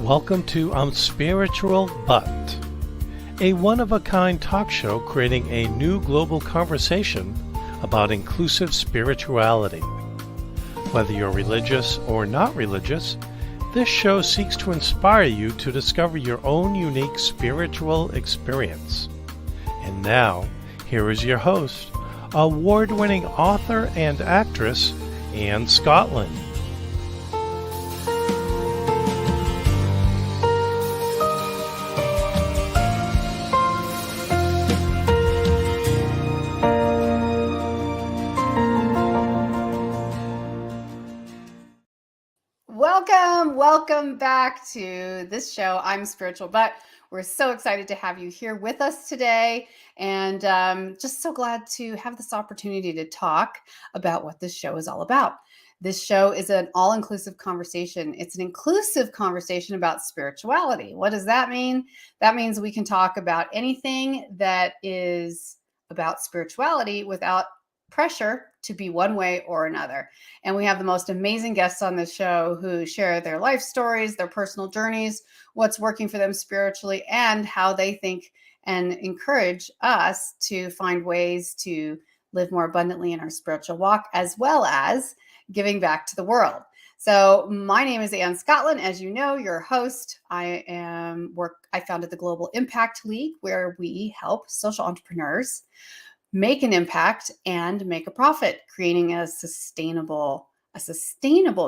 Welcome to I'm Spiritual But, a one-of-a-kind talk show creating a new global conversation about inclusive spirituality. Whether you're religious or not religious, this show seeks to inspire you to discover your own unique spiritual experience. And now, here is your host, award-winning author and actress, Scottlin. Welcome back to this show. I'm Spiritual But. We're so excited to have you here with us today, and just so glad to have this opportunity to talk about what this show is all about. This show is an all-inclusive conversation. It's an inclusive conversation about spirituality. What does that mean? That means we can talk about anything that is about spirituality without pressure to be one way or another. And we have the most amazing guests on this show who share their life stories, their personal journeys, what's working for them spiritually, and how they think and encourage us to find ways to live more abundantly in our spiritual walk, as well as giving back to the world. So my name is Scottlin, as you know, your host. I founded the Global Impact League, where we help social entrepreneurs make an impact and make a profit, creating a sustainable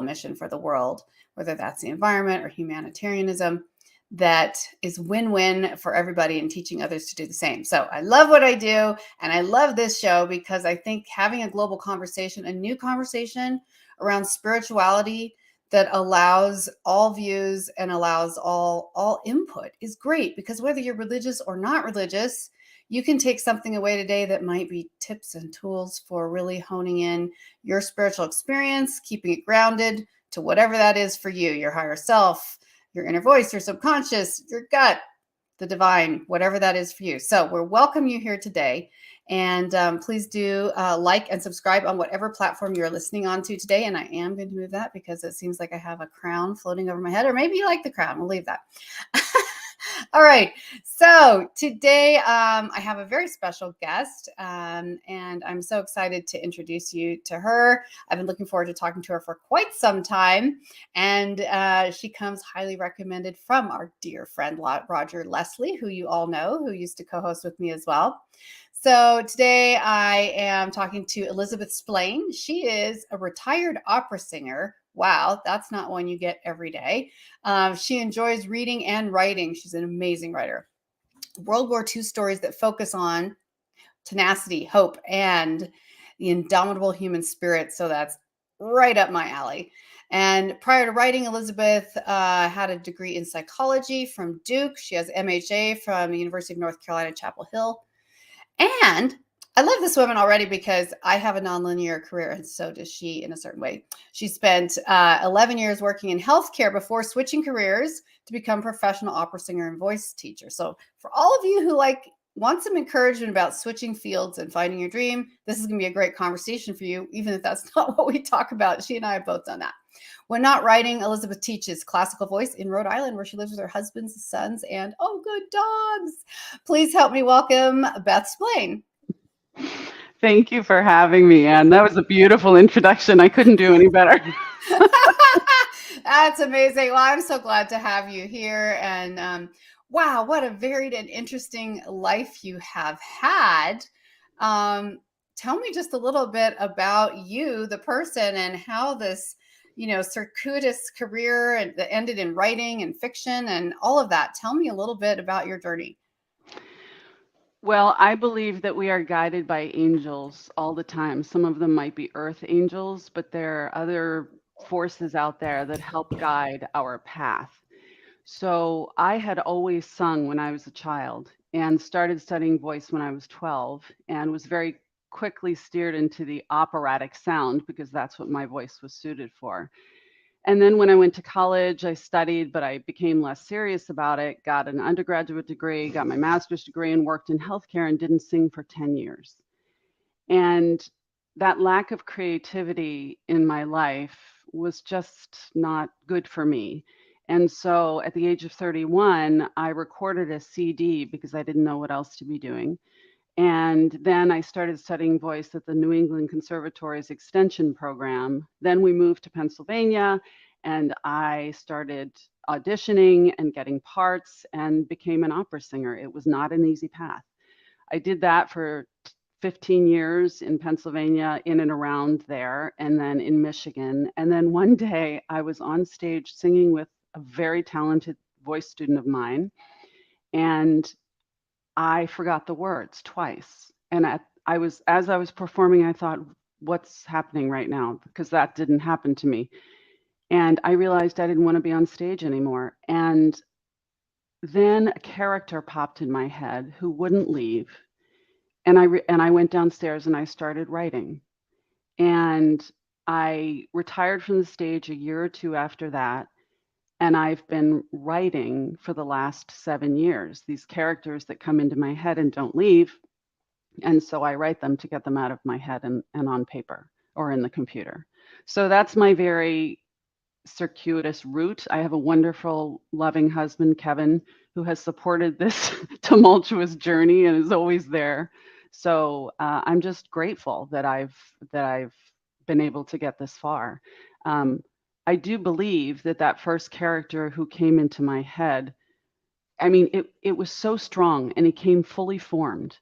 mission for the world, whether that's the environment or humanitarianism, that is win-win for everybody and teaching others to do the same. So I love what I do, and I love this show because I think having a global conversation, a new conversation around spirituality that allows all views and allows all input is great, because whether you're religious or not religious, you can take something away today that might be tips and tools for really honing in your spiritual experience, keeping it grounded to whatever that is for you, your higher self, your inner voice, your subconscious, your gut, the divine, whatever that is for you. So we're welcome you here today. And please do like and subscribe on whatever platform you're listening on to today. And I am going to move that because it seems like I have a crown floating over my head, or maybe you like the crown. We'll leave that. All right. So today I have a very special guest, and I'm so excited to introduce you to her. I've been looking forward to talking to her for quite some time, and she comes highly recommended from our dear friend Roger Leslie, who you all know, who used to co-host with me as well. So today I am talking to Elizabeth Splaine. She is a retired opera singer. Wow, that's not one you get every day. She enjoys reading and writing. She's an amazing writer. World War II stories that focus on tenacity, hope, and the indomitable human spirit. So that's right up my alley. And prior to writing, Elizabeth had a degree in psychology from Duke. She has MHA from the University of North Carolina, Chapel Hill. And I love this woman already because I have a nonlinear career, and so does she in a certain way. She spent 11 years working in healthcare before switching careers to become professional opera singer and voice teacher. So for all of you who want some encouragement about switching fields and finding your dream, this is going to be a great conversation for you, even if that's not what we talk about. She and I have both done that. When not writing, Elizabeth teaches classical voice in Rhode Island, where she lives with her husband's sons and, oh, good dogs. Please help me welcome Beth Splaine. Thank you for having me, Anne. That was a beautiful introduction. I couldn't do any better. That's amazing. Well, I'm so glad to have you here. And wow, what a varied and interesting life you have had. Tell me just a little bit about you, the person, and how this, circuitous career that ended in writing and fiction and all of that. Tell me a little bit about your journey. Well, I believe that we are guided by angels all the time. Some of them might be earth angels, but there are other forces out there that help guide our path. So I had always sung when I was a child and started studying voice when I was 12 and was very quickly steered into the operatic sound because that's what my voice was suited for. And then when I went to college, I studied, but I became less serious about it, got an undergraduate degree, got my master's degree, and worked in healthcare and didn't sing for 10 years. And that lack of creativity in my life was just not good for me. And so at the age of 31, I recorded a CD because I didn't know what else to be doing. And then I started studying voice at the New England Conservatory's extension program. Then we moved to Pennsylvania, and I started auditioning and getting parts and became an opera singer. It was not an easy path. I did that for 15 years in Pennsylvania, in and around there, and then in Michigan. And then one day I was on stage singing with a very talented voice student of mine, and I forgot the words twice. And as I was performing, I thought, what's happening right now? Because that didn't happen to me. And I realized I didn't want to be on stage anymore. And then a character popped in my head who wouldn't leave. And I went downstairs and I started writing. And I retired from the stage a year or two after that. And I've been writing for the last 7 years, these characters that come into my head and don't leave. And so I write them to get them out of my head and on paper or in the computer. So that's my very circuitous route. I have a wonderful, loving husband, Kevin, who has supported this tumultuous journey and is always there. So I'm just grateful that I've been able to get this far. I do believe that first character who came into my head, I mean, it was so strong and it came fully formed.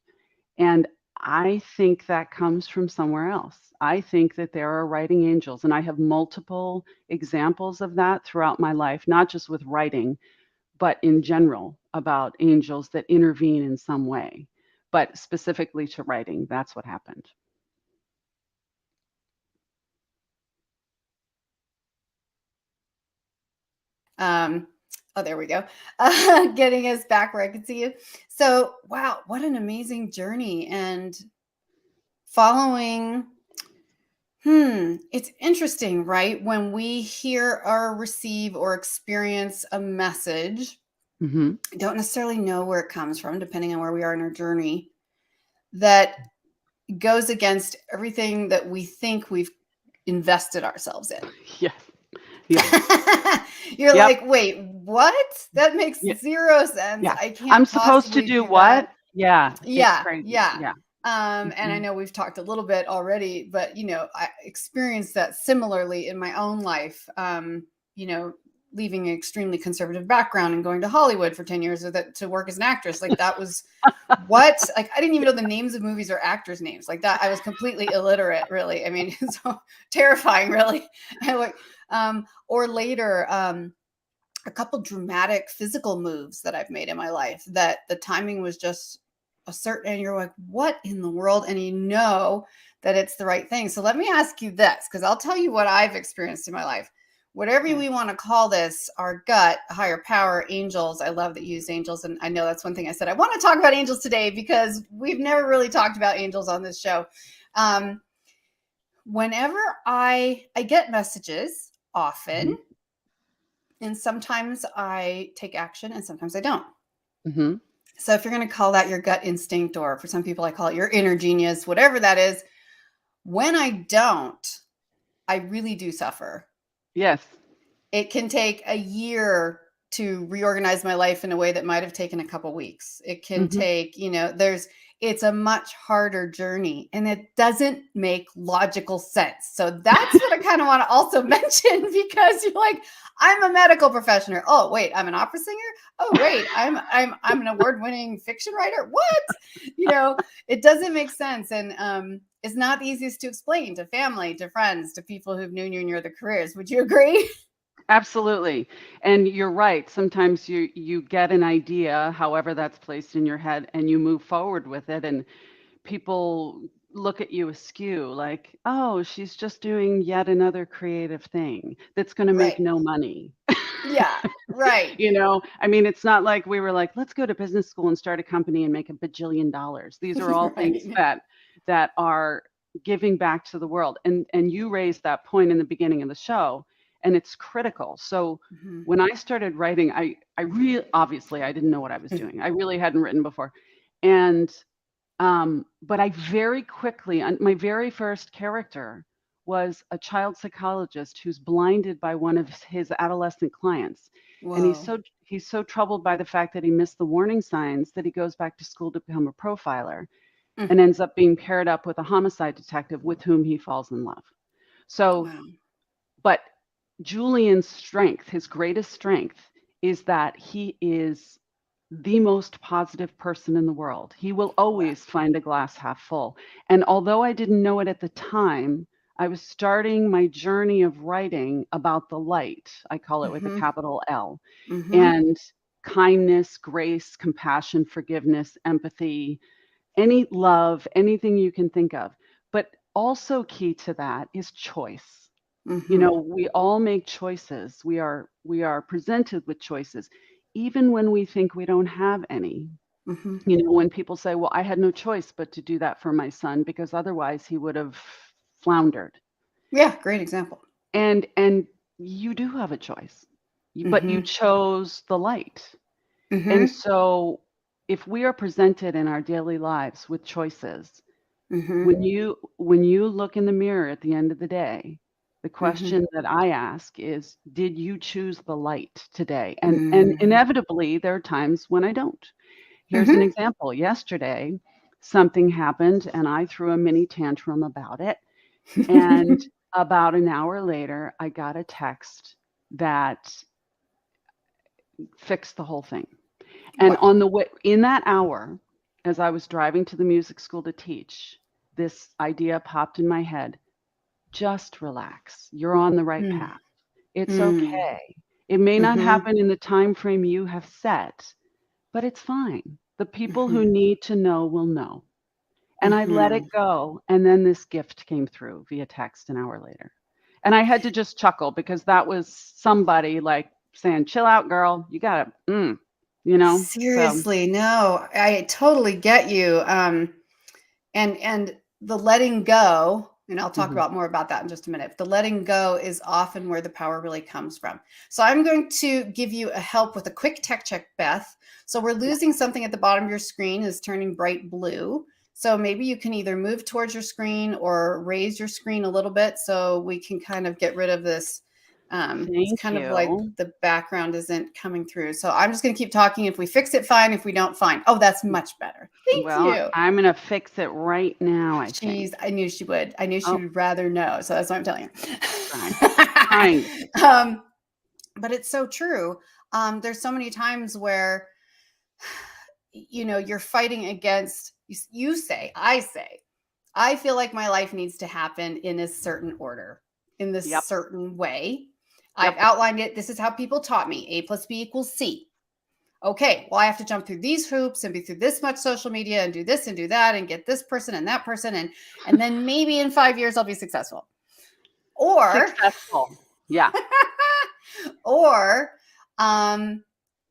And I think that comes from somewhere else. I think that there are writing angels, and I have multiple examples of that throughout my life, not just with writing, but in general about angels that intervene in some way. But specifically to writing, that's what happened. Oh, there we go. Getting us back where I can see you. So, wow, what an amazing journey and following. It's interesting, right? When we hear or receive or experience a message, Mm-hmm. don't necessarily know where it comes from, depending on where we are in our journey, that goes against everything that we think we've invested ourselves in. Yes. Yeah. You're Yep. like, wait, what? That makes Yeah. zero sense. Yeah. I can't I'm supposed to possibly do do what? that. Yeah. It's Yeah, crazy. yeah. Yeah. And I Mhm. know we've talked a little bit already, but I experienced that similarly in my own life. Leaving an extremely conservative background and going to Hollywood for 10 years to work as an actress. Like that was what? Like I didn't even know the names of movies or actors' names. Like that, I was completely illiterate, really. I mean, so terrifying, really. Or later, a couple dramatic physical moves that I've made in my life that the timing was just a certain, and you're like, what in the world? And you know that it's the right thing. So let me ask you this, because I'll tell you what I've experienced in my life. Whatever we want to call this, our gut, higher power, angels. I love that you use angels. And I know that's one thing I said. I want to talk about angels today because we've never really talked about angels on this show. Whenever I get messages often, and sometimes I take action and sometimes I don't. Mm-hmm. So if you're going to call that your gut instinct, or for some people, I call it your inner genius, whatever that is, when I don't, I really do suffer. Yes. It can take a year to reorganize my life in a way that might have taken a couple weeks. It can take, it's a much harder journey and it doesn't make logical sense. So that's what I kind of want to also mention, because you're like, I'm a medical professional. Oh, wait, I'm an opera singer. Oh, wait, I'm an award-winning fiction writer. What? It doesn't make sense. And it's not the easiest to explain to family, to friends, to people who've known you in your other careers. Would you agree? Absolutely. And you're right. Sometimes you get an idea, however that's placed in your head, and you move forward with it. And people look at you askew like, oh, she's just doing yet another creative thing that's going to make Right. no money. Yeah, right. I mean, it's not like we were like, let's go to business school and start a company and make $1 bajillion. These are all things that are giving back to the world. And you raised that point in the beginning of the show, and it's critical. So when I started writing, I really, obviously I didn't know what I was doing. I really hadn't written before. And but I very quickly, my very first character was a child psychologist who's blinded by one of his adolescent clients. And Whoa. he's so troubled by the fact that he missed the warning signs that he goes back to school to become a profiler Mm. and ends up being paired up with a homicide detective with whom he falls in love. So, Wow. but Julian's strength, his greatest strength, is that he is the most positive person in the world. He will Wow. always find a glass half full. And although I didn't know it at the time, I was starting my journey of writing about the light. I call it with a Mm-hmm. capital L. Mm-hmm. And kindness, grace, compassion, forgiveness, empathy, any love, anything you can think of. But also key to that is choice. You Mm-hmm. know, we all make choices. We are presented with choices, even when we think we don't have any. Mm-hmm. You know, when people say, "Well, I had no choice but to do that for my son because otherwise he would have floundered." Yeah, great example. And you do have a choice, but you Mm-hmm. chose the light. And Mm-hmm. so, if we are presented in our daily lives with choices, Mm-hmm. when you look in the mirror at the end of the day, the Mm-hmm. question that I ask is, did you choose the light today? And Mm-hmm. inevitably there are times when I don't. Here's an Mm-hmm. example. Yesterday, something happened and I threw a mini tantrum about it. And about an hour later, I got a text that fixed the whole thing. And Wow. on the way in that hour, as I was driving to the music school to teach, this idea popped in my head. Just relax. You're on the right Mm. path. It's Mm. okay. It may not Mm-hmm. happen in the time frame you have set, but it's fine. The people Mm-hmm. who need to know will know. And I let it Mm-hmm. go. And then this gift came through via text an hour later. And I had to just chuckle because that was somebody like saying, chill out, girl. You got to, So, Seriously, no, I totally get you. And the letting go, and I'll talk mhm. about more about that in just a minute. The letting go is often where the power really comes from. So I'm going to give you a help with a quick tech check, Beth. So we're Yeah. losing something at the bottom of your screen is turning bright blue. So maybe you can either move towards your screen or raise your screen a little bit so we can kind of get rid of this. It's Thank kind of like you. the background isn't coming through. So I'm just going to keep talking. If we fix it, fine. If we don't, fine. Oh, that's much better. Thank Well, you. I'm going to fix it right now, I think. I knew she would. I knew she Oh, would rather know. So that's what I'm telling trying, trying to you. fix it. But it's so true. There's so many times where, you're fighting against, I feel like my life needs to happen in a certain order, in this Yep. certain way. I've Yep. outlined it. This is how people taught me. A plus B equals C. Okay, well, I have to jump through these hoops and be through this much social media and do this and do that and get this person and that person. And then maybe in 5 years I'll be successful. Or, Successful. Yeah. or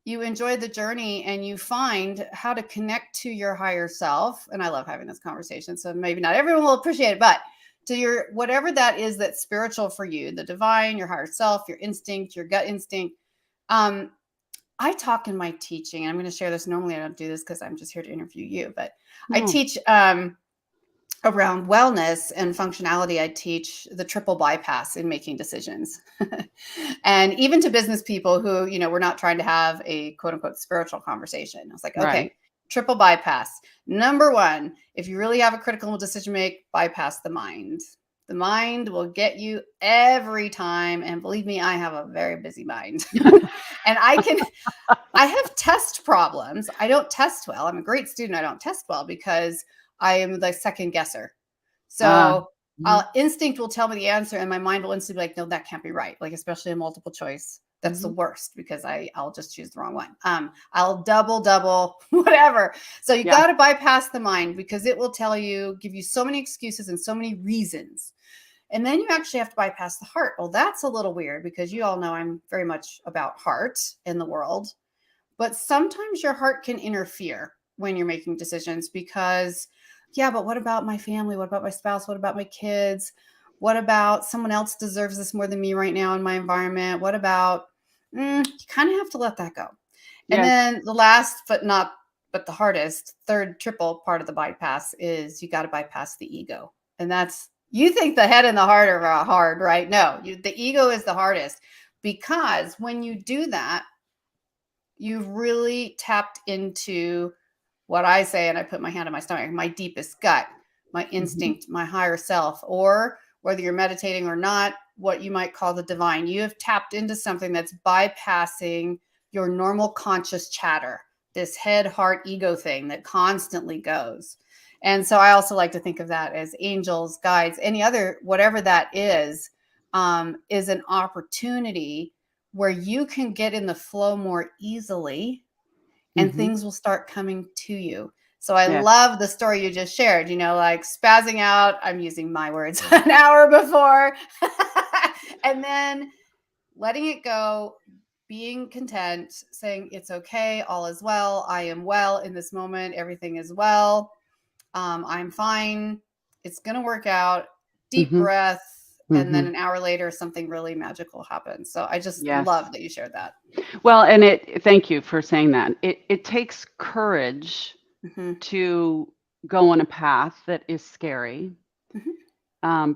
you enjoy the journey and you find how to connect to your higher self. And I love having this conversation. So maybe not everyone will appreciate it, but to your whatever that is that's spiritual for you, the divine, your higher self, your instinct, your gut instinct. I talk in my teaching, and I'm going to share this. Normally, I don't do this because I'm just here to interview you, but I No. teach around wellness and functionality. I teach the triple bypass in making decisions. And even to business people who, we're not trying to have a quote unquote spiritual conversation. I was like, okay, Right. triple bypass. Number one, if you really have a critical decision to make, bypass the mind. The mind will get you every time. And believe me, I have a very busy mind. And I have test problems. I don't test well. I'm a great student. I don't test well because I am the second guesser. Uh, So mhm, instinct will tell me the answer and my mind will instantly be like, no, that can't be right. Like, especially a multiple choice. That's the mhm. worst because I'll just choose the wrong one. I'll double, whatever. So you Yeah. got to bypass the mind because it will give you so many excuses and so many reasons. And then you actually have to bypass the heart. Well, that's a little weird because you all know I'm very much about heart in the world. But sometimes your heart can interfere when you're making decisions because, yeah, but what about my family? What about my spouse? What about my kids? What about someone else deserves this more than me right now in my environment? What about, you kind of have to let that go. And Yes. then the last, but the hardest, third triple part of the bypass is you got to bypass the ego. And that's You think the head and the heart are hard, right? No, the ego is the hardest, because when you do that, you've really tapped into what I say, and I put my hand on my stomach, my deepest gut, my instinct, my higher self, or whether you're meditating or not, what you might call the divine. You have tapped into something that's bypassing your normal conscious chatter, this head, heart, ego thing that constantly goes. And so I also like to think of that as angels, guides, any other, whatever that is an opportunity where you can get in the flow more easily, and things will start coming to you. So I love the story you just shared, like spazzing out, I'm using my words, an hour before, and then letting it go, being content, saying it's okay, all is well, I am well in this moment, everything is well, I'm fine, it's going to work out, deep breath, and then an hour later, something really magical happens. So I just love that you shared that. Well, and thank you for saying that. It takes courage to go on a path that is scary,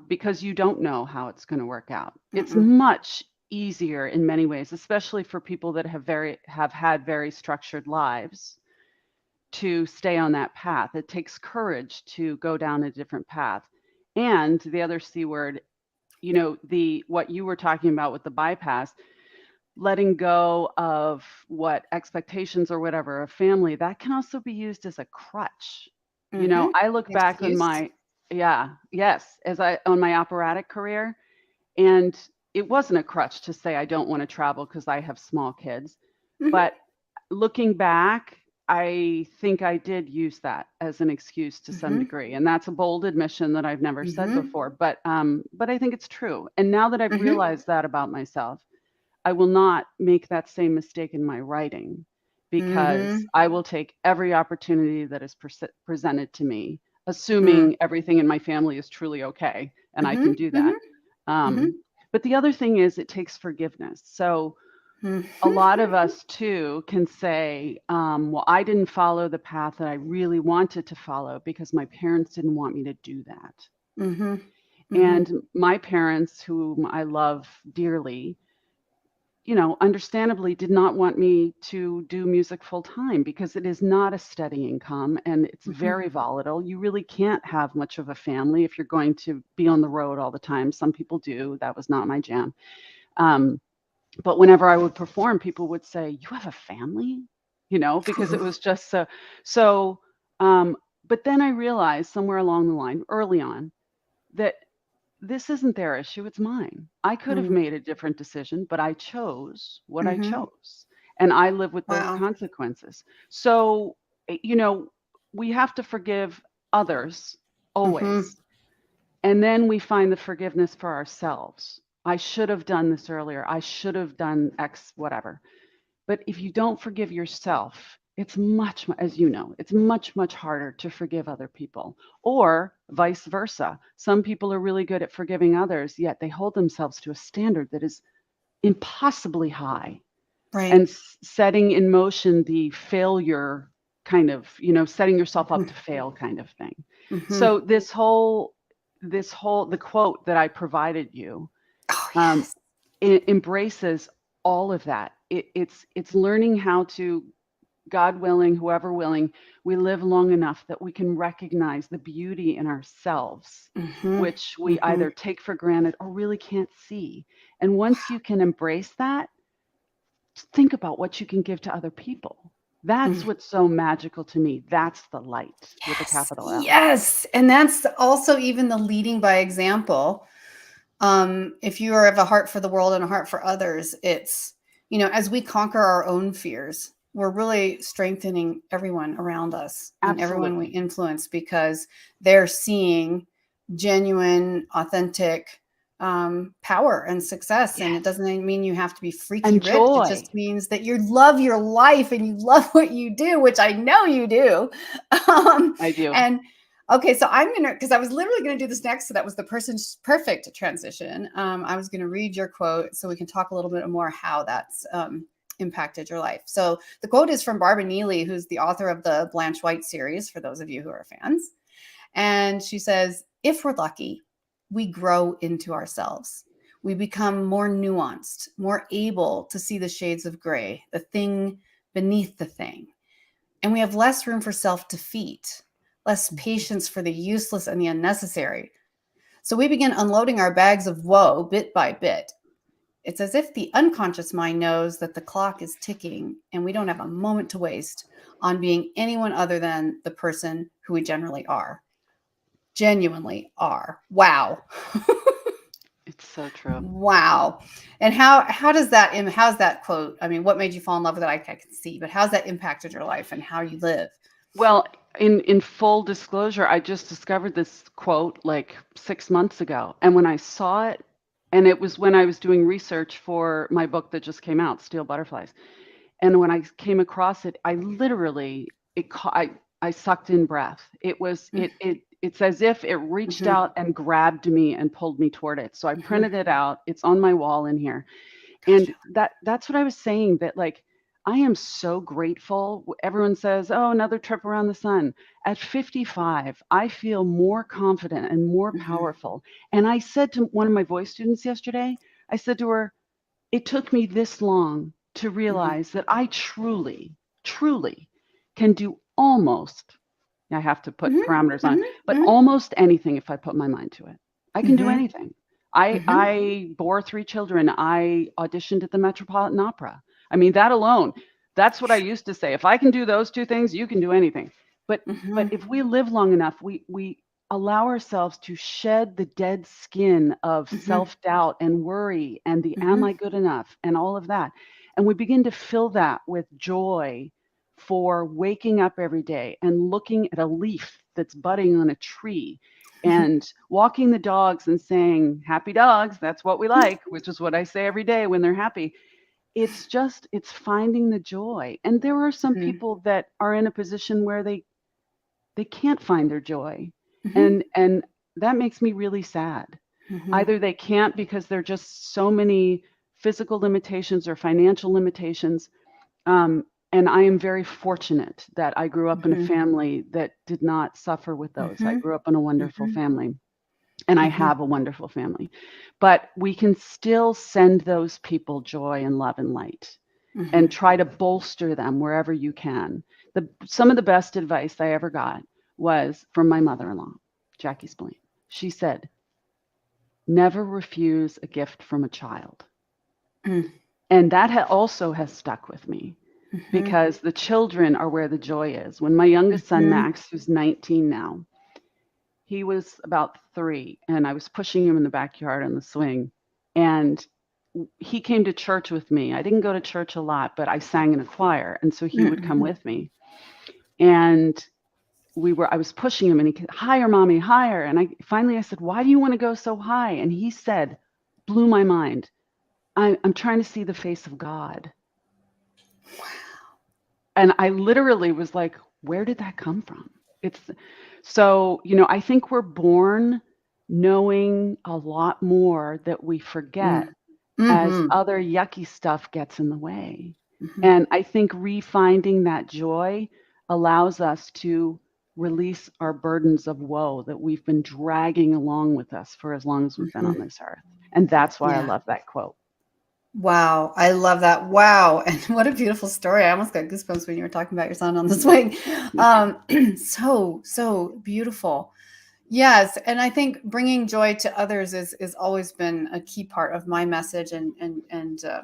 because you don't know how it's going to work out. It's much easier in many ways, especially for people that have had very structured lives, to stay on that path. It takes courage to go down a different path. And the other C word, what you were talking about with the bypass, letting go of what expectations or whatever of family, that can also be used as a crutch. I look back on my on my operatic career, and it wasn't a crutch to say I don't want to travel because I have small kids. But looking back, I think I did use that as an excuse to some degree, and that's a bold admission that I've never said before. But I think it's true. And now that I've realized that about myself, I will not make that same mistake in my writing, because I will take every opportunity that is presented to me, assuming everything in my family is truly okay, and I can do that. But the other thing is, it takes forgiveness. So a lot of us too can say, well, I didn't follow the path that I really wanted to follow because my parents didn't want me to do that. And my parents, whom I love dearly, understandably did not want me to do music full time, because it is not a steady income and it's very volatile. You really can't have much of a family if you're going to be on the road all the time. Some people do. That was not my jam. But whenever I would perform, people would say, "You have a family?" Because it was just so. But then I realized somewhere along the line, early on, that this isn't their issue, it's mine. I could have made a different decision, but I chose what I chose, and I live with those consequences. So, we have to forgive others always. And then we find the forgiveness for ourselves. I should have done this earlier. I should have done X, whatever. But if you don't forgive yourself, it's much, as you know, it's much, much harder to forgive other people, or vice versa. Some people are really good at forgiving others, yet they hold themselves to a standard that is impossibly high, and setting in motion the failure kind of, setting yourself up to fail kind of thing. So the quote that I provided you, it embraces all of that. It's learning how to, God willing, whoever willing, we live long enough that we can recognize the beauty in ourselves, which we either take for granted or really can't see. And once you can embrace that, think about what you can give to other people. That's what's so magical to me. That's the light with a capital L. Yes. And that's also even the leading by example. If you have a heart for the world and a heart for others, it's, as we conquer our own fears, we're really strengthening everyone around us and everyone we influence, because they're seeing genuine, authentic power and success. And it doesn't mean you have to be freaky rich. It just means that you love your life and you love what you do, which I know you do. I do. And okay, so because I was literally going to do this next. So that was the person's perfect transition. I was going to read your quote so we can talk a little bit more how that's impacted your life. So the quote is from Barbara Neely, who's the author of the Blanche White series, for those of you who are fans. And she says, "If we're lucky, we grow into ourselves. We become more nuanced, more able to see the shades of gray, the thing beneath the thing. And we have less room for self-defeat, less patience for the useless and the unnecessary. So we begin unloading our bags of woe bit by bit. It's as if the unconscious mind knows that the clock is ticking and we don't have a moment to waste on being anyone other than the person who we generally are. Genuinely are. Wow. It's so true. Wow. And how does that, how's that quote? I mean, what made you fall in love with it? I can see, but how's that impacted your life and how you live? Well, in full disclosure, I just discovered this quote like 6 months ago. And when I saw it, and it was when I was doing research for my book that just came out, Steel Butterflies. And when I came across it, I literally, I sucked in breath. It's as if it reached out and grabbed me and pulled me toward it. So I printed it out. It's on my wall in here. And that's what I was saying, that like, I am so grateful. Everyone says, oh, another trip around the sun. At 55, I feel more confident and more powerful. And I said to one of my voice students yesterday, I said to her, it took me this long to realize that I truly, truly can do almost, I have to put parameters on it, but almost anything if I put my mind to it. I can do anything. I bore 3 children. I auditioned at the Metropolitan Opera. I mean, that alone, that's what I used to say. If I can do those 2 things, you can do anything. But if we live long enough, we allow ourselves to shed the dead skin of self-doubt and worry and the am I good enough and all of that. And we begin to fill that with joy for waking up every day and looking at a leaf that's budding on a tree and walking the dogs and saying, happy dogs, that's what we like, which is what I say every day when they're happy. It's finding the joy. And there are some people that are in a position where they can't find their joy. And that makes me really sad. Either they can't because there are just so many physical limitations or financial limitations. And I am very fortunate that I grew up in a family that did not suffer with those. I grew up in a wonderful family. And I have a wonderful family. But we can still send those people joy and love and light and try to bolster them wherever you can. Some of the best advice I ever got was from my mother-in-law, Jackie Splaine. She said, never refuse a gift from a child. And that also has stuck with me because the children are where the joy is. When my youngest son, Max, who's 19 now, he was about 3, and I was pushing him in the backyard on the swing, and he came to church with me. I didn't go to church a lot, but I sang in a choir, and so he would come with me. And I was pushing him, and he said, higher, mommy, higher. And I said, why do you want to go so high? And he said, blew my mind, I'm trying to see the face of God. Wow. And I literally was like, where did that come from? So, I think we're born knowing a lot more that we forget as other yucky stuff gets in the way. And I think refinding that joy allows us to release our burdens of woe that we've been dragging along with us for as long as we've been on this earth. And that's why I love that quote. Wow. I love that. Wow. And what a beautiful story. I almost got goosebumps when you were talking about your son on the swing. So beautiful. Yes. And I think bringing joy to others is always been a key part of my message. And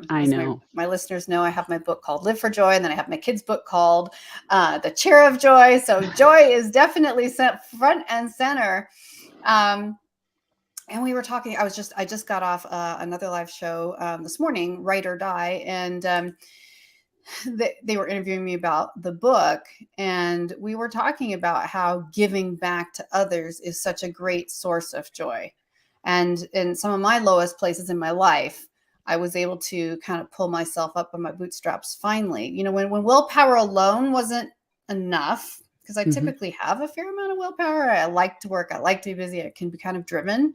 I know my listeners know, I have my book called Live for Joy. And then I have my kids' book called The Chair of Joy. So joy is definitely set front and center. And we were talking, I just got off another live show this morning, Write or Die. And they were interviewing me about the book. And we were talking about how giving back to others is such a great source of joy. And in some of my lowest places in my life, I was able to kind of pull myself up on my bootstraps finally. When willpower alone wasn't enough, because I typically have a fair amount of willpower. I like to work. I like to be busy. I can be kind of driven.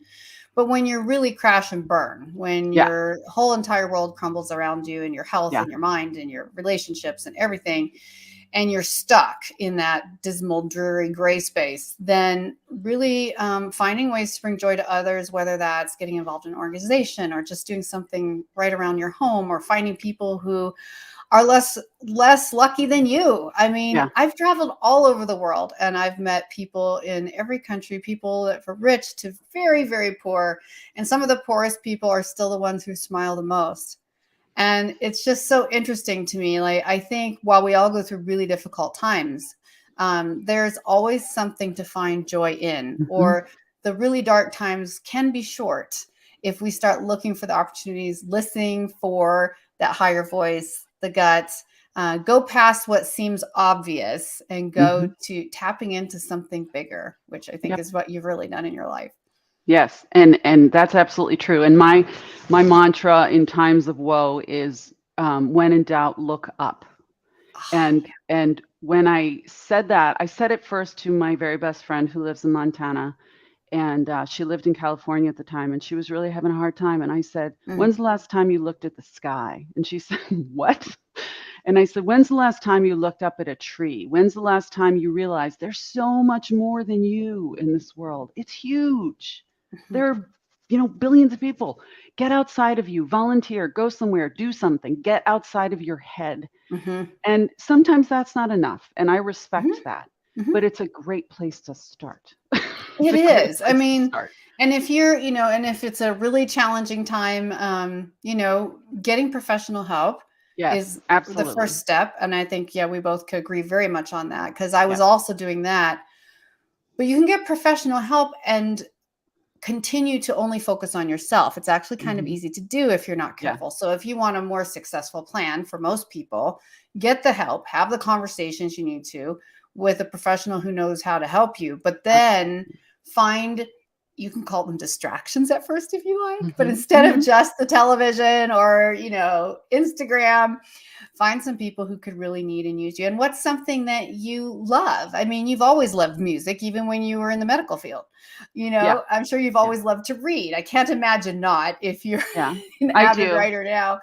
But when you're really crash and burn, when your whole entire world crumbles around you and your health and your mind and your relationships and everything, and you're stuck in that dismal, dreary gray space, then really finding ways to bring joy to others, whether that's getting involved in an organization or just doing something right around your home, or finding people who are less lucky than you. I mean, Yeah. I've traveled all over the world and I've met people in every country, people that from rich to very, very poor. And some of the poorest people are still the ones who smile the most. And it's just so interesting to me. Like, I think while we all go through really difficult times, there's always something to find joy in, or the really dark times can be short if we start looking for the opportunities, listening for that higher voice, the guts, go past what seems obvious and go to tapping into something bigger, which I think is what you've really done in your life. Yes, and that's absolutely true. And my mantra in times of woe is, when in doubt, look up. And when I said that, I said it first to my very best friend who lives in Montana, and she lived in California at the time, and she was really having a hard time. And I said, "When's the last time you looked at the sky?" And she said, "What?" And I said, "When's the last time you looked up at a tree? When's the last time you realized there's so much more than you in this world? It's huge. There are, billions of people. Get outside of you, volunteer, go somewhere, do something, get outside of your head." And sometimes that's not enough. And I respect that, but it's a great place to start. It is. I mean, and if you're, and if it's a really challenging time, getting professional help is absolutely the first step. And I think, we both could agree very much on that, because I was also doing that. But you can get professional help and continue to only focus on yourself. It's actually kind of easy to do if you're not careful. So if you want a more successful plan, for most people, get the help, have the conversations you need to with a professional who knows how to help you, but then find, you can call them distractions at first if you like, but instead of just the television or, Instagram, find some people who could really need and use you. And what's something that you love? I mean, you've always loved music, even when you were in the medical field. I'm sure you've always loved to read. I can't imagine not, if you're an avid writer now.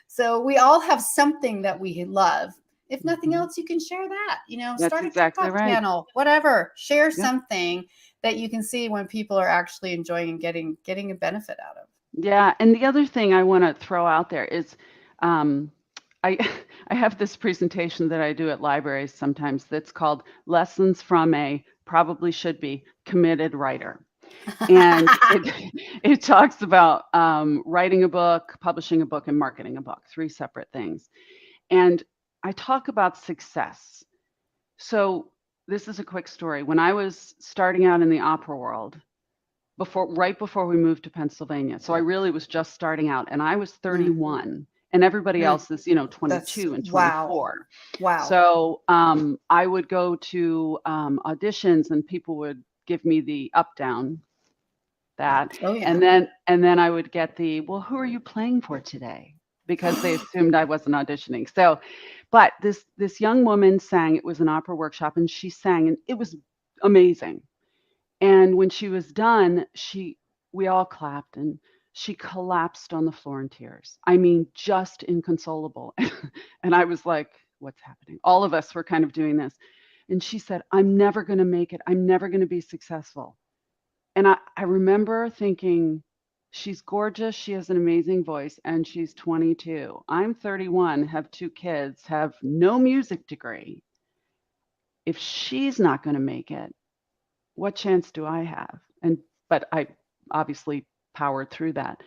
So we all have something that we love. If nothing else, you can share that, start a TikTok channel, whatever, share something that you can see when people are actually enjoying and getting a benefit out of. Yeah. And the other thing I want to throw out there is, I have this presentation that I do at libraries sometimes that's called Lessons from a Probably Should Be Committed Writer. And it talks about writing a book, publishing a book, and marketing a book, 3 separate things. And I talk about success. So this is a quick story. When I was starting out in the opera world, right before we moved to Pennsylvania, so I really was just starting out, and I was 31. And everybody else is, 22 and 24. Wow. So I would go to auditions, and people would give me the up down, that. Oh, yeah. And then I would get the, well, who are you playing for today? Because they assumed I wasn't auditioning. So, but this young woman sang. It was an opera workshop, and she sang, and it was amazing. And when she was done, we all clapped, and she collapsed on the floor in tears. I mean, just inconsolable. And I was like, what's happening? All of us were kind of doing this. And she said, "I'm never going to make it. I'm never going to be successful." And I remember thinking, she's gorgeous. She has an amazing voice, and she's 22. I'm 31, have 2 kids, have no music degree. If she's not going to make it, what chance do I have? But I obviously powered through that.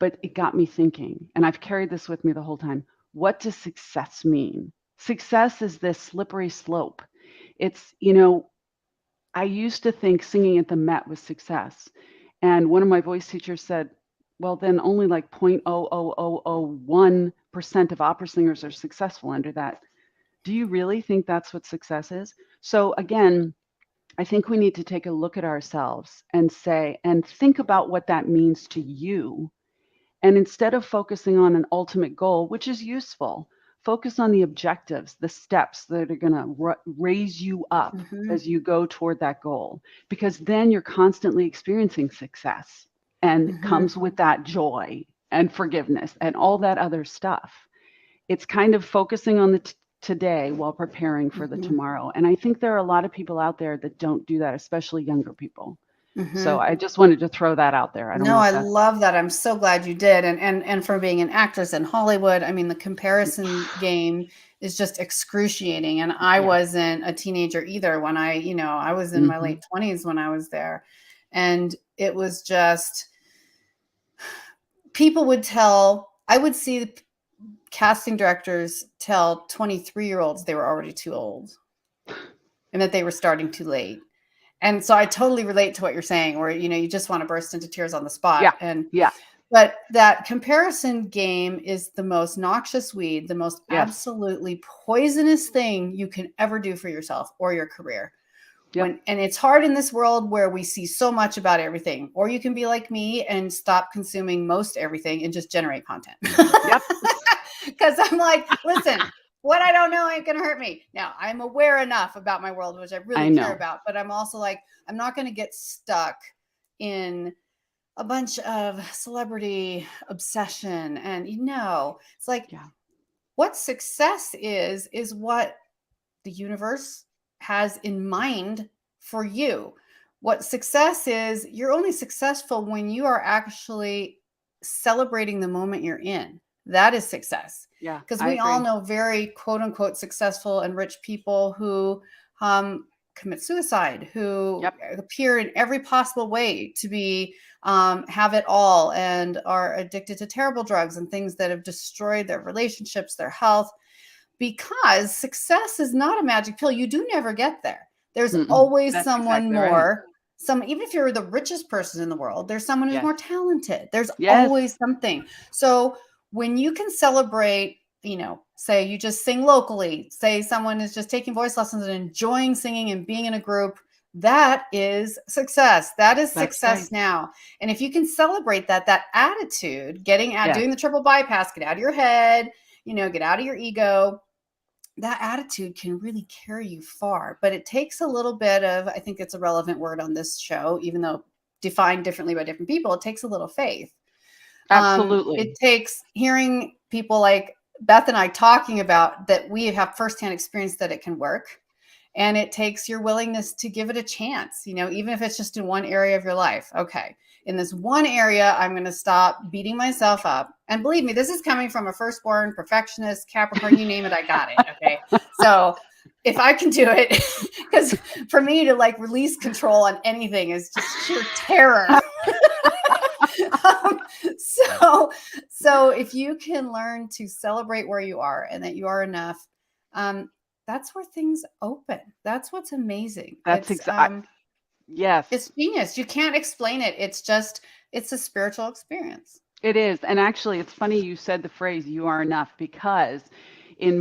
But it got me thinking, and I've carried this with me the whole time. What does success mean? Success is this slippery slope. It's, I used to think singing at the Met was success. And one of my voice teachers said, well, then only like 0.00001% of opera singers are successful under that. Do you really think that's what success is? So again, I think we need to take a look at ourselves and think about what that means to you. And instead of focusing on an ultimate goal, which is useful, focus on the objectives, the steps that are going to raise you up as you go toward that goal, because then you're constantly experiencing success, and comes with that joy and forgiveness and all that other stuff. It's kind of focusing on today while preparing for the Mm-hmm. tomorrow. And I think there are a lot of people out there that don't do that, especially younger people. So Mm-hmm. I just wanted to throw that out there. I don't No, know if I that's love that. I'm so glad you did. And for being an actress in Hollywood, I mean, the comparison game is just excruciating. And I yeah. wasn't a teenager either when I was in my Hmm. late 20s when I was there. And it was just I would see the casting directors tell 23-year-olds they were already too old and that they were starting too late. And so I totally relate to what you're saying, where, you just want to burst into tears on the spot. Yeah. Yeah. But that comparison game is the most noxious weed, the most Yes. absolutely poisonous thing you can ever do for yourself or your career. Yep. And it's hard in this world where we see so much about everything, or you can be like me and stop consuming most everything and just generate content. Yep. Because I'm like, listen, what I don't know ain't going to hurt me. Now, I'm aware enough about my world, which I I really care know. about, but I'm also like, I'm not going to get stuck in a bunch of celebrity obsession. And, it's like, Yeah. what success is what the universe has in mind for you. What success is, you're only successful when you are actually celebrating the moment you're in. That is success. Yeah. Because I we all agree. know very quote unquote successful and rich people who commit suicide, who Yep. appear in every possible way to be have it all and are addicted to terrible drugs and things that have destroyed their relationships, their health, because success is not a magic pill. You do never get there. There's Mm-mm. always That's someone exactly right. more. Even if you're the richest person in the world, there's someone who's Yes. more talented. There's Yes. always something. So when you can celebrate, say you just sing locally, say someone is just taking voice lessons and enjoying singing and being in a group, that is success. That is That's right. success now. And if you can celebrate that attitude, getting out, Yes. doing the triple bypass, get out of your head, get out of your ego, that attitude can really carry you far. But it takes a little bit of, I think it's a relevant word on this show, even though defined differently by different people, it takes a little faith. Absolutely. It takes hearing people like Beth and I talking about that we have firsthand experience that it can work. And it takes your willingness to give it a chance, even if it's just in one area of your life. Okay, in this one area, I'm going to stop beating myself up. And believe me, this is coming from a firstborn, perfectionist, Capricorn, you name it, I got it. Okay. So if I can do it, because for me to release control on anything is just sheer terror. So if you can learn to celebrate where you are and that you are enough, that's where things open. That's what's amazing. That's exactly. Yes. It's genius. You can't explain it. It's a spiritual experience. It is. And actually, it's funny you said the phrase, you are enough, because in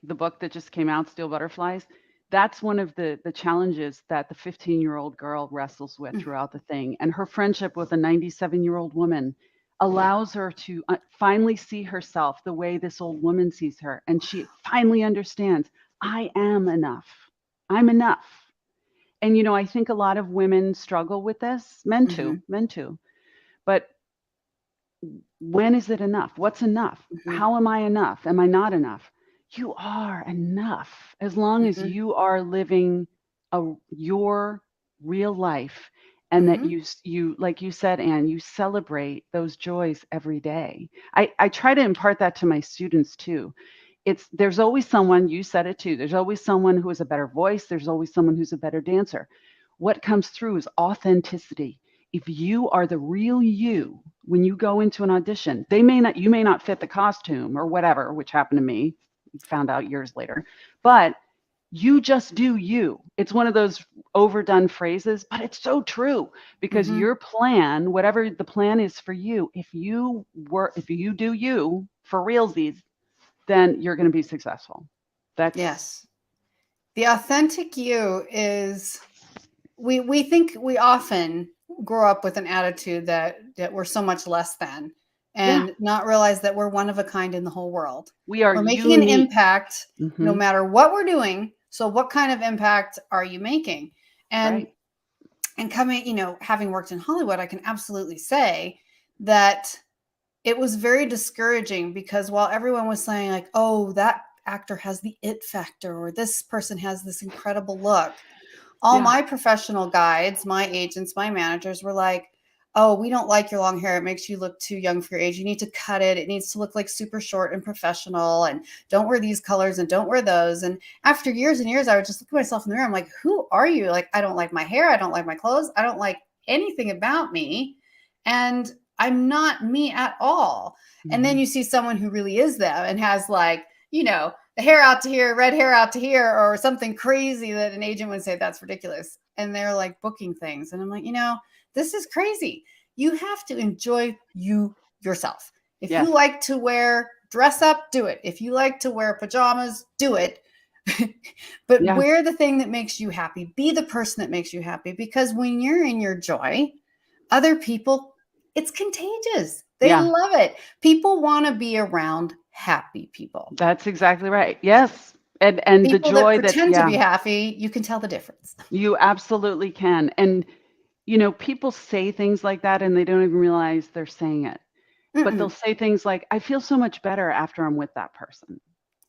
the book that just came out, Steel Butterflies, that's one of the challenges that the 15-year-old girl wrestles with throughout the thing. And her friendship with a 97-year-old woman allows her to finally see herself the way this old woman sees her. And she finally understands, I am enough. I'm enough. And, I think a lot of women struggle with this, men too. But when is it enough? What's enough? How am I enough? Am I not enough? You are enough as long as you are living your real life, and that you, like you said, Anne, you celebrate those joys every day. I try to impart that to my students too. There's always someone, you said it too, there's always someone who has a better voice, there's always someone who's a better dancer. What comes through is authenticity. If you are the real you when you go into an audition, you may not fit the costume or whatever, which happened to me, found out years later, but you just do you. It's one of those overdone phrases, but it's so true, because your plan, whatever the plan is for you, if you do you for realsies, then you're going to be successful. Yes. The authentic you is, we think we often grow up with an attitude that we're so much less than, and not realize that we're one of a kind in the whole world. We're making an impact no matter what we're doing. So what kind of impact are you making? And coming, having worked in Hollywood, I can absolutely say that it was very discouraging, because while everyone was saying like, oh, that actor has the it factor, or this person has this incredible look. All my professional guides, my agents, my managers were like, oh, we don't like your long hair. It makes you look too young for your age. You need to cut it. It needs to look like super short and professional. And don't wear these colors and don't wear those. And after years and years, I would just look at myself in the mirror. I'm like, who are you? Like, I don't like my hair. I don't like my clothes. I don't like anything about me. And I'm not me at all. Mm-hmm. And then you see someone who really is them and has like, you know, the hair out to here, red hair out to here, or something crazy that an agent would say, that's ridiculous. And they're like booking things. And I'm like, you know, this is crazy. You have to enjoy yourself. If you like to dress up, do it. If you like to wear pajamas, do it. But wear the thing that makes you happy. Be the person that makes you happy. Because when you're in your joy, other people, it's contagious. They love it. People want to be around happy people. That's exactly right. Yes. And people the joy that pretend to be happy, you can tell the difference. You absolutely can. And, you know, people say things like that and they don't even realize they're saying it. But they'll say things like, I feel so much better after I'm with that person.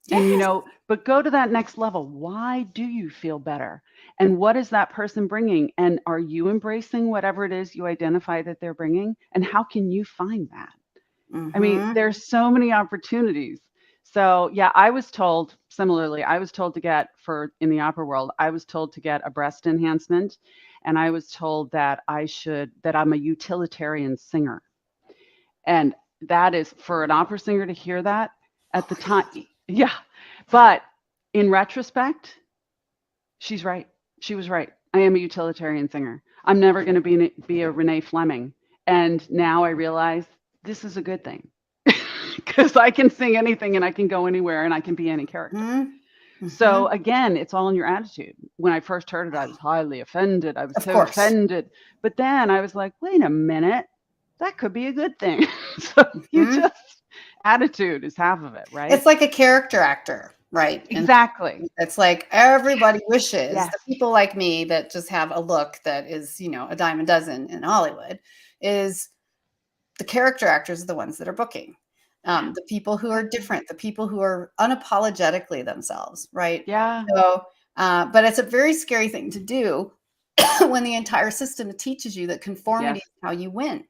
Yes. And, you know, but go to that next level. Why do you feel better? And what is that person bringing? And are you embracing whatever it is you identify that they're bringing? And how can you find that? I mean, there's so many opportunities. So yeah, I was told similarly, I was told to get in the opera world, I was told to get a breast enhancement. And I was told that I'm a utilitarian singer. And that is for an opera singer to hear that at the time. Yeah. But in retrospect, she's right. She was right. I am a utilitarian singer. I'm never going to be a Renee Fleming. And now I realize this is a good thing because I can sing anything and I can go anywhere and I can be any character. Mm-hmm. So again, it's all in your attitude. When I first heard it, I was highly offended. I was offended. But then I was like, wait a minute, that could be a good thing. So attitude is half of it, right? It's like a character actor, right? Exactly. And it's like everybody wishes the people like me that just have a look that is, you know, a dime a dozen in Hollywood is the character actors are the ones that are booking. The people who are different, the people who are unapologetically themselves, right? Yeah. So, but it's a very scary thing to do when the entire system teaches you that conformity is how you win.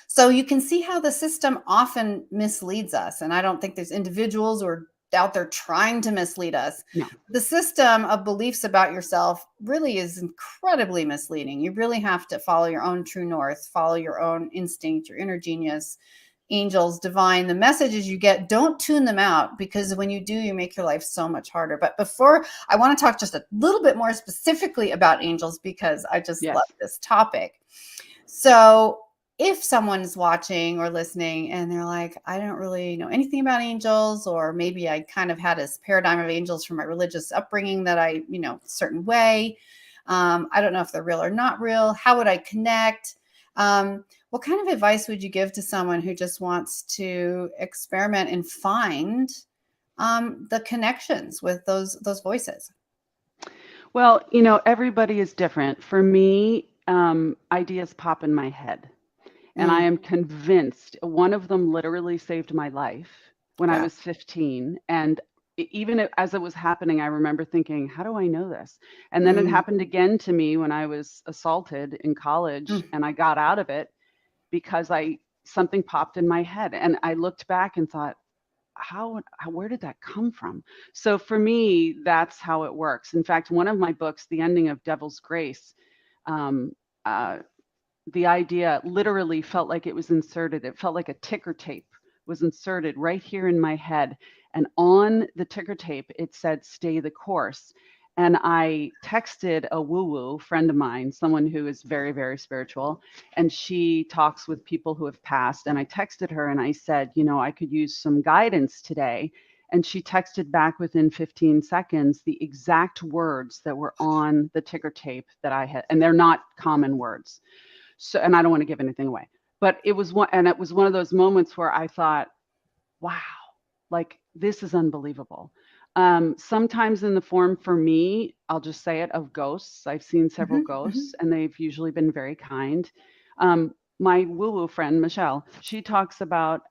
So you can see how the system often misleads us. And I don't think there's individuals or out there trying to mislead us. No. The system of beliefs about yourself really is incredibly misleading. You really have to follow your own true north, follow your own instinct, your inner genius, angels, divine. The messages you get, don't tune them out, because when you do, you make your life so much harder. But before, I want to talk just a little bit more specifically about angels, because I just love this topic. So if someone is watching or listening and they're like, I don't really know anything about angels, or maybe I kind of had this paradigm of angels from my religious upbringing that I, you know, a certain way. I don't know if they're real or not real. How would I connect? What kind of advice would you give to someone who just wants to experiment and find the connections with those voices? Well, you know, everybody is different. For me, ideas pop in my head. And I am convinced one of them literally saved my life when I was 15. And even as it was happening, I remember thinking, how do I know this? And then it happened again to me when I was assaulted in college, and I got out of it because something popped in my head. And I looked back and thought, where did that come from? So for me, that's how it works. In fact, one of my books, The Ending of Devil's Grace, the idea literally felt like it was inserted. It felt like a ticker tape was inserted right here in my head. And on the ticker tape, it said, stay the course. And I texted a woo-woo friend of mine, someone who is very, very spiritual, and she talks with people who have passed. And I texted her and I said, you know, I could use some guidance today. And she texted back within 15 seconds the exact words that were on the ticker tape that I had. And they're not common words. So, and I don't want to give anything away, but it was one of those moments where I thought, wow, like this is unbelievable. Sometimes in the form, for me, I'll just say it, of ghosts. I've seen several ghosts, and they've usually been very kind. My woo-woo friend, Michelle, she talks about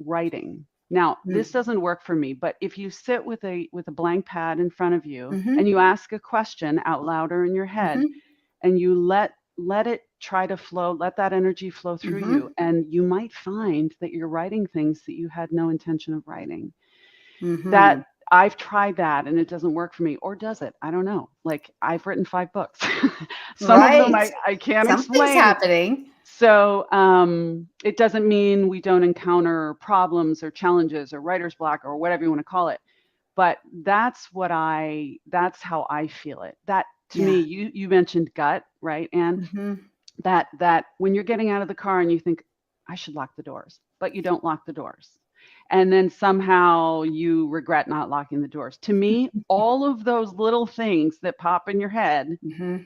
writing. Now, this doesn't work for me, but if you sit with a blank pad in front of you Mm-hmm. and you ask a question out loud or in your head, Mm-hmm. and you let it try to flow, let that energy flow through Mm-hmm. you, and you might find that you're writing things that you had no intention of writing. That Mm-hmm. I've tried that and it doesn't work for me, or does it? I don't know. Like, I've written 5 books. Some of them Right. I can't Something's explain. happening. So it doesn't mean we don't encounter problems or challenges or writer's block or whatever you want to call it. But that's how I feel it. That, to Yeah. me, you mentioned gut, right? And Mm-hmm. that when you're getting out of the car and you think, I should lock the doors, but you don't lock the doors. And then somehow you regret not locking the doors. To me, all of those little things that pop in your head, Mm-hmm.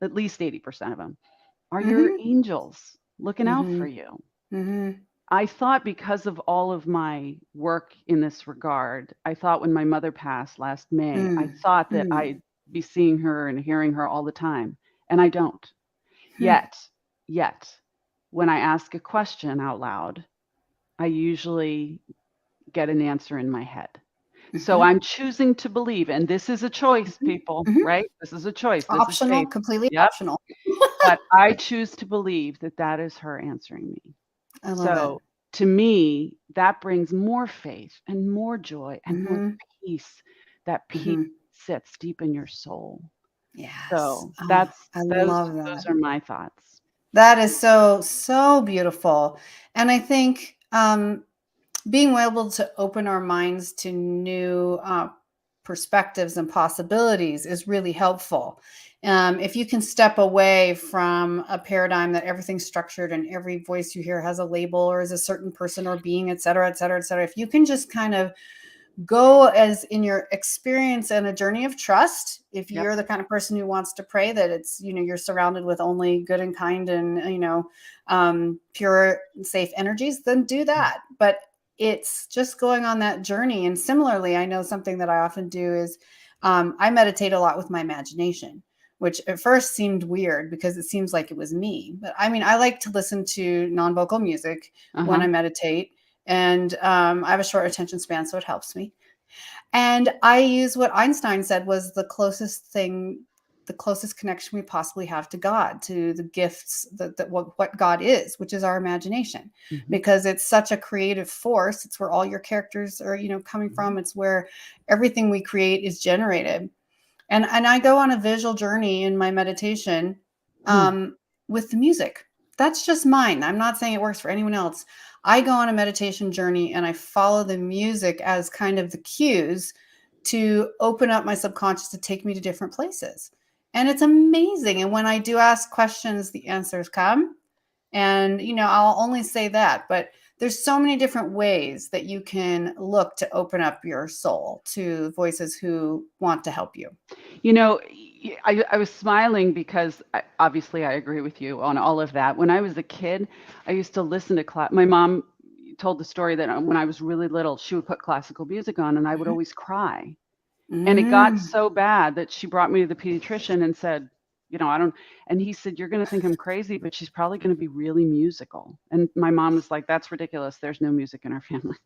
at least 80% of them, are your Mm-hmm. angels looking out Mm-hmm. for you. Mm-hmm. I thought, because of all of my work in this regard, I thought when my mother passed last May, I thought that Mm-hmm. I'd be seeing her and hearing her all the time. And I don't. Yet, when I ask a question out loud, I usually get an answer in my head. So Mm-hmm. I'm choosing to believe, and this is a choice, people, Mm-hmm. right? This is a choice. This is Optional, faith. completely Yep. optional. But I choose to believe that that is her answering me. I love it. So to me, that brings more faith and more joy and more Mm-hmm. peace. That peace Mm-hmm. sits deep in your soul. Yes. So Oh, that's I those love that. those are my thoughts. That is so, so beautiful. And I think being able to open our minds to new perspectives and possibilities is really helpful. If you can step away from a paradigm that everything's structured and every voice you hear has a label or is a certain person or being, et cetera, et cetera, et cetera. If you can just kind of go as in your experience and a journey of trust, if Yep. you're the kind of person who wants to pray that it's, you're surrounded with only good and kind and, pure and safe energies, then do that. But it's just going on that journey. And similarly, I know something that I often do is I meditate a lot with my imagination, which at first seemed weird because it seems like it was me. But I mean, I like to listen to non-vocal music when Uh-huh. I meditate. And I have a short attention span, so it helps me. And I use what Einstein said was the closest connection we possibly have to God, to the gifts that what God is, which is our imagination, Mhm. because it's such a creative force. It's where all your characters are, coming from. It's where everything we create is generated. And I go on a visual journey in my meditation Hmm. with the music. That's just mine. I'm not saying it works for anyone else. I go on a meditation journey and I follow the music as kind of the cues to open up my subconscious to take me to different places. And it's amazing. And when I do ask questions, the answers come. And, I'll only say that, but there's so many different ways that you can look to open up your soul to voices who want to help you. You know, I was smiling because obviously I agree with you on all of that. When I was a kid, I used to listen to my mom told the story that when I was really little, she would put classical music on and I would always cry. And it got Mm. so bad that she brought me to the pediatrician and said, I don't, and he said, you're going to think I'm crazy, but she's probably going to be really musical. And my mom was like, that's ridiculous. There's no music in our family.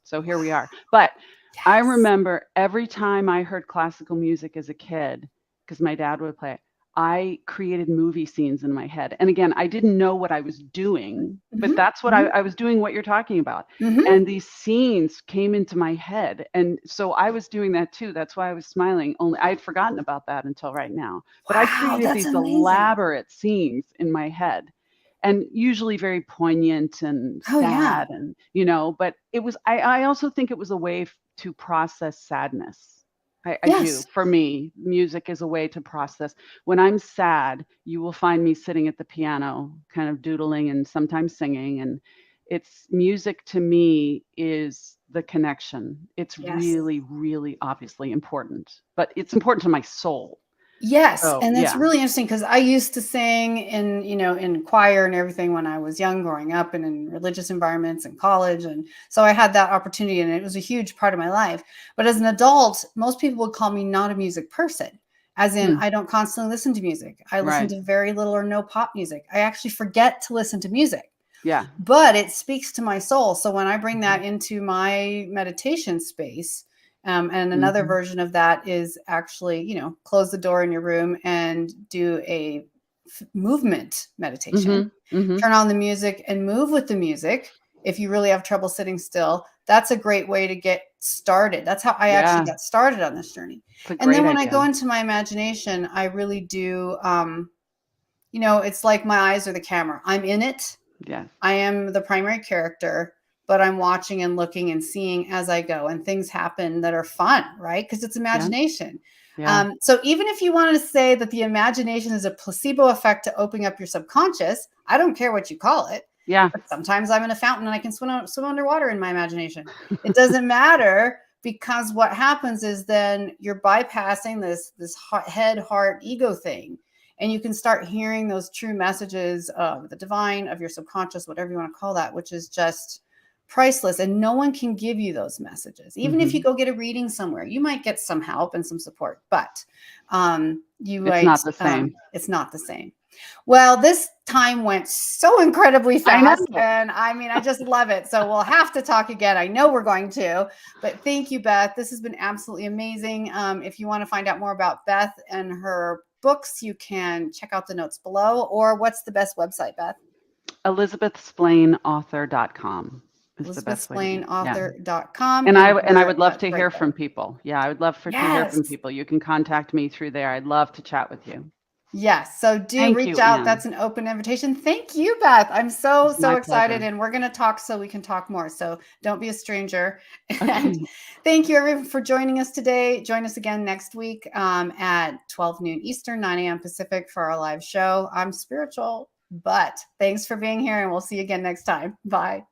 So here we are. But I Yes. remember every time I heard classical music as a kid, because my dad would play it, I created movie scenes in my head. And again, I didn't know what I was doing, but Mhm, that's what mhm, I was doing, what you're talking about. mhm. And these scenes came into my head. And so I was doing that too. That's why I was smiling. Only I had forgotten about that until right now. But I Wow, created that's these amazing. elaborate scenes in my head, and usually very poignant and Oh, yeah. sad, and but it was, I also think it was a way to process sadness. I do. Yes. For me, music is a way to process. When I'm sad, you will find me sitting at the piano, kind of doodling and sometimes singing. And it's music to me is the connection. It's Yes. really, really obviously important, but it's important to my soul. Yes, So and that's yeah. really interesting because I used to sing in choir and everything when I was young, growing up, and in religious environments in college, and so I had that opportunity, and it was a huge part of my life. But as an adult, most people would call me not a music person, as in Hmm. I don't constantly listen to music. I listen Right. to very little or no pop music. I actually forget to listen to music. Yeah. but it speaks to my soul. So when I bring that into my meditation space, and another version of that is actually, you know, close the door in your room and do a movement meditation, turn on the music and move with the music. If you really have trouble sitting still, that's a great way to get started. That's how I actually got started on this journey. And then when I go into my imagination, I really do, you know, it's like my eyes are the camera. I'm in it. Yes. I am the primary character, but I'm watching and looking and seeing as I go, and things happen that are fun, right? Because it's imagination. Yeah. So even if you wanted to say that the imagination is a placebo effect to open up your subconscious, I don't care what you call it. Yeah. But sometimes I'm in a fountain and I can swim underwater in my imagination. It doesn't matter, because what happens is then you're bypassing this head, heart, ego thing. And you can start hearing those true messages of the divine, of your subconscious, whatever you want to call that, which is just priceless. And no one can give you those messages. Even if you go get a reading somewhere, you might get some help and some support, but it's not the same. It's not the same. Well, this time went so incredibly fast. And I mean, I just love it. So we'll have to talk again. I know we're going to, but thank you, Beth. This has been absolutely amazing. If you want to find out more about Beth and her books, you can check out the notes below. Or what's the best website, Beth? ElizabethSplaineAuthor.com is the best way to ElizabethSplaineAuthor.com. And I would love to hear from people. Yeah, I would love to hear from Yes. people. You can contact me through there. I'd love to chat with you. Yes. So do reach out. Anne. That's an open invitation. Thank you, Beth. I'm so excited. Pleasure. And we're going to talk so we can talk more. So don't be a stranger. And thank you, everyone, for joining us today. Join us again next week at 12 noon Eastern, 9 a.m. Pacific for our live show. I'm Spiritual, but thanks for being here, and we'll see you again next time. Bye.